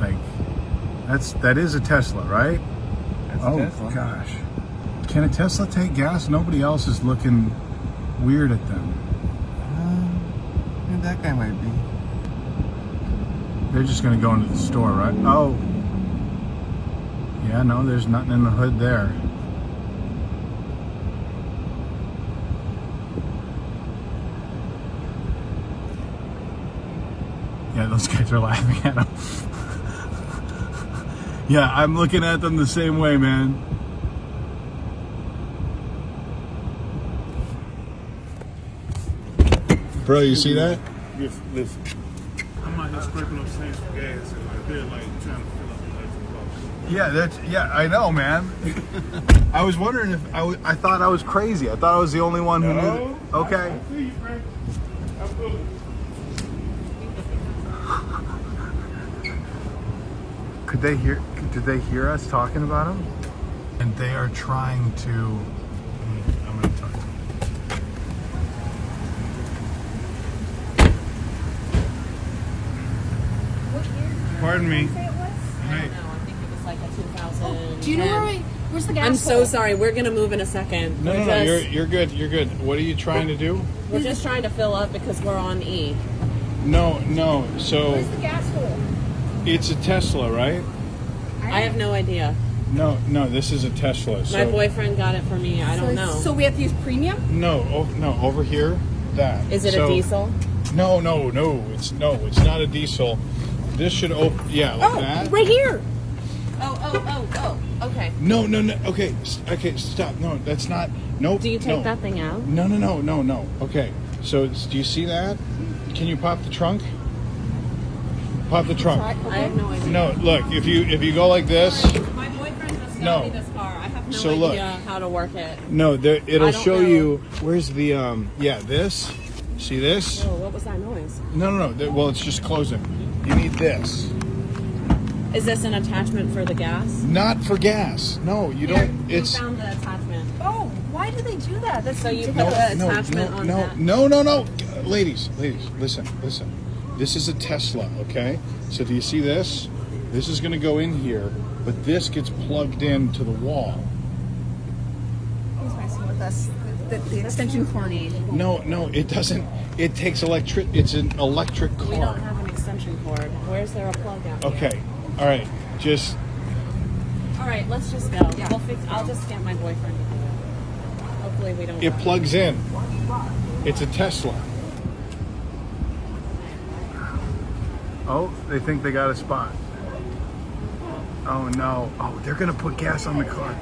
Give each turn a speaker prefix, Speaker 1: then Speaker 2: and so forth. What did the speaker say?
Speaker 1: Like, that is a Tesla, right?
Speaker 2: That's a
Speaker 1: Oh
Speaker 2: Tesla.
Speaker 1: gosh. Can a Tesla take gas? Nobody else is looking weird at them.
Speaker 2: Yeah, that guy might be.
Speaker 1: They're just gonna go into the store, right? Oh. Yeah, no, there's nothing in the hood there. Yeah, those guys are laughing at him. Yeah, I'm looking at them the same way, man. Bro, you see that?
Speaker 3: Listen. I'm out here scraping up cents for gas and like they're like trying to fill up the electric box.
Speaker 1: Yeah, I know, man. I was wondering if I thought I was crazy. I thought I was the only one who knew. Okay.
Speaker 3: I see you, Frank. Absolutely.
Speaker 1: Did they hear us talking about them? And they are trying to. I'm gonna talk to them. Pardon me.
Speaker 4: Say it was?
Speaker 5: I don't know. I think it was like a 2000.
Speaker 4: Do you know where's the gas?
Speaker 5: I'm so
Speaker 4: pole?
Speaker 5: sorry. We're gonna move in a second.
Speaker 1: No, you're good. You're good. What are you trying to do?
Speaker 5: We're just trying to fill up because we're on E.
Speaker 1: No. So
Speaker 4: Where's the gas hole?
Speaker 1: it's a Tesla, right?
Speaker 5: I have no idea.
Speaker 1: No. This is a Tesla. So
Speaker 5: My boyfriend got it for me. I don't know.
Speaker 4: So we have to use premium?
Speaker 1: no. Over here. That.
Speaker 5: Is it a diesel?
Speaker 1: No. It's not a diesel. This should open. Yeah, like that.
Speaker 4: Right here.
Speaker 5: Oh. Okay.
Speaker 1: No. Okay, stop. No, that's not. Nope.
Speaker 5: Do you take that thing out?
Speaker 1: No. Okay, so do you see that? Can you pop the trunk? Pop the trunk.
Speaker 4: Okay.
Speaker 5: I have no idea.
Speaker 1: No, look. If you go like this.
Speaker 5: My boyfriend just
Speaker 1: No.
Speaker 5: got me this car. I have no
Speaker 1: So look.
Speaker 5: idea how to work it.
Speaker 1: No, there,
Speaker 5: I
Speaker 1: it'll
Speaker 5: don't
Speaker 1: show
Speaker 5: know.
Speaker 1: you. Where's the this? See this?
Speaker 5: Whoa, what was that noise?
Speaker 1: No. Well, it's just closing. You need this.
Speaker 5: Is this an attachment for the gas?
Speaker 1: Not for gas. No, you don't.
Speaker 5: We found the attachment.
Speaker 4: Oh, why do they do that? That's
Speaker 5: So you put
Speaker 4: ridiculous.
Speaker 5: the attachment on that.
Speaker 1: No. Ladies, listen. This is a Tesla, okay? So do you see this? This is going to go in here, but this gets plugged into the wall.
Speaker 4: He's messing with us. The extension cord.
Speaker 1: No, it doesn't. It takes electric. It's an electric
Speaker 5: We don't
Speaker 1: car.
Speaker 5: have an extension cord. Where's there a plug out here?
Speaker 1: Okay. All right. Just
Speaker 5: All right, let's just go.
Speaker 4: Yeah.
Speaker 5: I'll just get my boyfriend to do it. Hopefully we don't.
Speaker 1: it plugs in. It's a Tesla. Oh, they think they got a spot. Oh no. Oh, they're gonna put gas on the car.